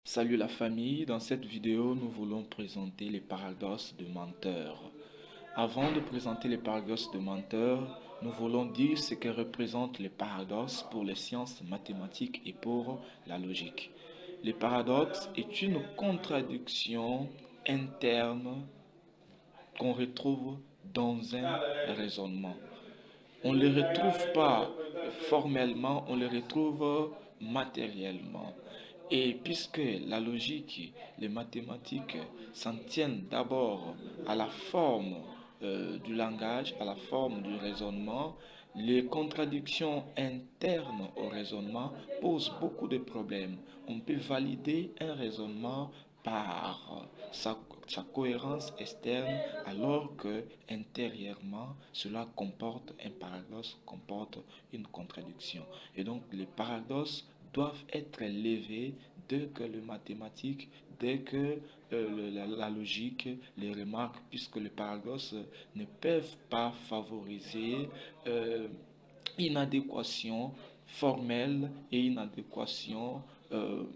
Salut la famille, dans cette vidéo nous voulons présenter les paradoxes de Menteur. Avant de présenter les paradoxes de Menteur, nous voulons dire ce que représentent les paradoxes pour les sciences mathématiques et pour la logique. Les paradoxes est une contradiction interne qu'on retrouve dans un raisonnement. On ne les retrouve pas formellement, on les retrouve matériellement. Et puisque la logique, les mathématiques s'en tiennent d'abord à la forme du langage, à la forme du raisonnement, les contradictions internes au raisonnement posent beaucoup de problèmes. On peut valider un raisonnement par sa cohérence externe alors que intérieurement cela comporte un paradoxe, comporte une contradiction. Et donc les paradoxes doivent être levés dès que les mathématiques, dès que la logique les remarque, puisque les paradoxes ne peuvent pas favoriser euh, inadéquation formelle et inadéquation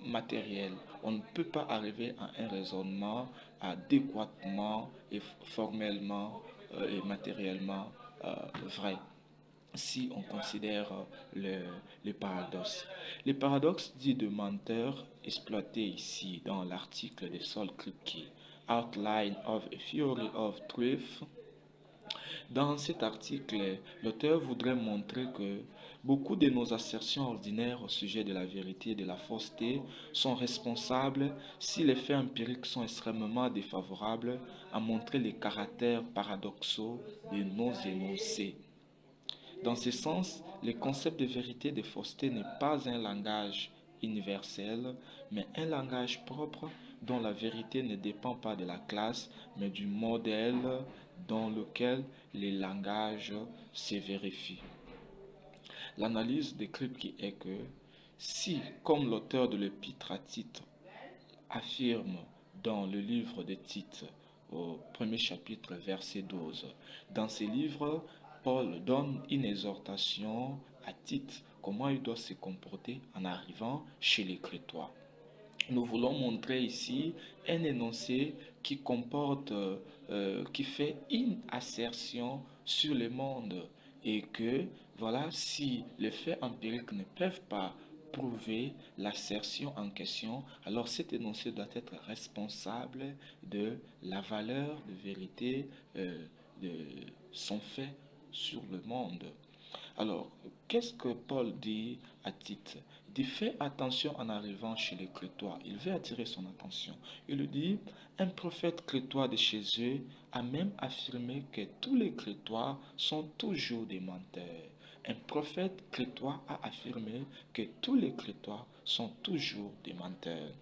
matérielle. On ne peut pas arriver à un raisonnement adéquatement et formellement et matériellement vrai si on considère les paradoxes. Les paradoxes dits de Menteur, exploités ici dans l'article de Sol Kripke, Outline of a Theory of Truth. Dans cet article, l'auteur voudrait montrer que beaucoup de nos assertions ordinaires au sujet de la vérité et de la fausseté sont responsables si les faits empiriques sont extrêmement défavorables à montrer les caractères paradoxaux de nos énoncés. Dans ce sens, le concept de vérité et de fausseté n'est pas un langage universel, mais un langage propre dont la vérité ne dépend pas de la classe, mais du modèle dans lequel les langages se vérifient. L'analyse de Kripke est que si, comme l'auteur de l'épître à Tite affirme dans le livre de Tite, au premier chapitre, verset 12. Dans ce livre, Paul donne une exhortation à Tite, comment il doit se comporter en arrivant chez les Crétois. Nous voulons montrer ici un énoncé qui comporte, qui fait une assertion sur le monde et que, voilà, si les faits empiriques ne peuvent pas prouver l'assertion en question, alors cet énoncé doit être responsable de la valeur de vérité de son fait sur le monde. Alors, qu'est-ce que Paul dit à Tite? Il dit, fais attention en arrivant chez les Crétois. Il veut attirer son attention. Il lui dit, un prophète crétois de chez eux a même affirmé que tous les Crétois sont toujours des menteurs. Un prophète crétois a affirmé que tous les Crétois sont toujours des menteurs.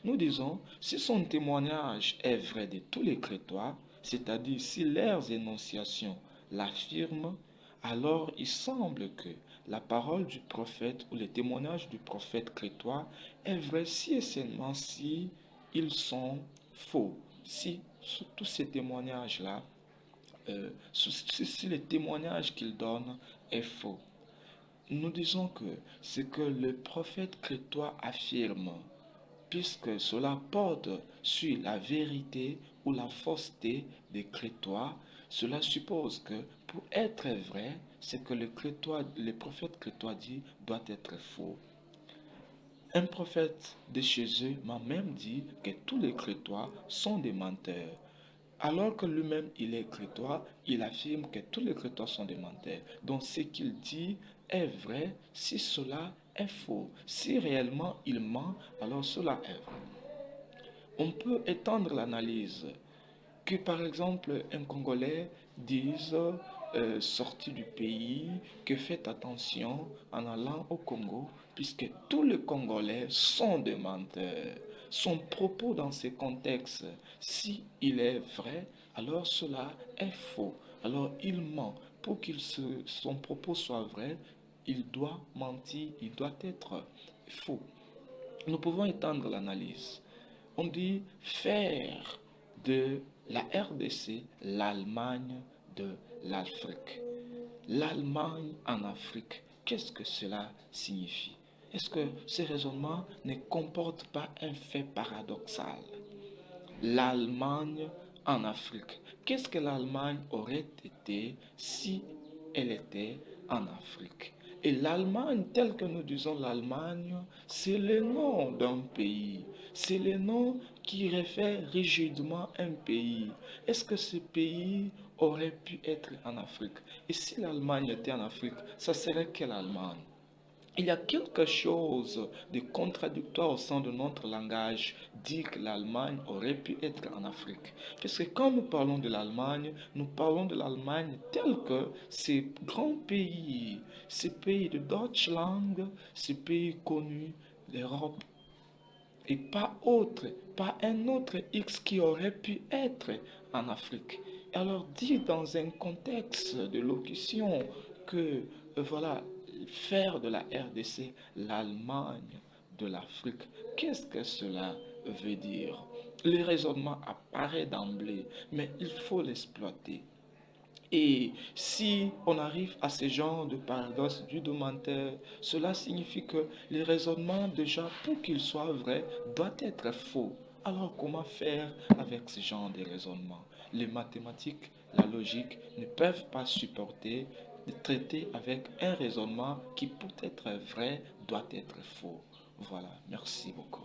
Nous disons, si son témoignage est vrai de tous les Crétois, c'est-à-dire si leurs énonciations l'affirment, alors il semble que la parole du prophète ou les témoignages du prophète crétois est vrai si et seulement si ils sont faux. Si tous ces témoignages-là, si le témoignage qu'il donne est faux. Nous disons que ce que le prophète crétois affirme puisque cela porte sur la vérité ou la fausseté des Crétois, cela suppose que pour être vrai, ce que le prophète crétois dit doit être faux. Un prophète de chez eux m'a même dit que tous les Crétois sont des menteurs. Alors que lui-même il est crétois, il affirme que tous les crétois sont des menteurs. Donc ce qu'il dit est vrai si cela est faux. Si réellement il ment, alors cela est vrai. On peut étendre l'analyse que par exemple un Congolais dise sorti du pays que faites attention en allant au Congo puisque tous les Congolais sont des menteurs. Son propos dans ce contexte, si il est vrai, alors cela est faux. Alors il ment. Pour que son propos soit vrai, il doit mentir, il doit être faux. Nous pouvons étendre l'analyse. On dit faire de la RDC l'Allemagne de l'Afrique. L'Allemagne en Afrique, qu'est-ce que cela signifie? Est-ce que ce raisonnement ne comporte pas un fait paradoxal? L'Allemagne en Afrique. Qu'est-ce que l'Allemagne aurait été si elle était en Afrique? Et l'Allemagne, tel que nous disons l'Allemagne, c'est le nom d'un pays. C'est le nom qui réfère rigidement un pays. Est-ce que ce pays aurait pu être en Afrique? Et si l'Allemagne était en Afrique, ça serait quelle Allemagne? Il y a quelque chose de contradictoire au sein de notre langage, dire que l'Allemagne aurait pu être en Afrique. Parce que quand nous parlons de l'Allemagne tel que ces grands pays, ces pays de Deutschland, ces pays connus d'Europe, et pas autre, pas un autre X qui aurait pu être en Afrique. Alors dire dans un contexte de locution que voilà, faire de la RDC l'Allemagne de l'Afrique, qu'est-ce que cela veut dire? Le raisonnement apparaît d'emblée, mais il faut l'exploiter. Et si on arrive à ce genre de paradoxe du menteur, cela signifie que le raisonnement, déjà, pour qu'il soit vrai, doit être faux. Alors comment faire avec ce genre de raisonnement? Les mathématiques, la logique ne peuvent pas supporter de traiter avec un raisonnement qui, pour être vrai, doit être faux. Voilà, merci beaucoup.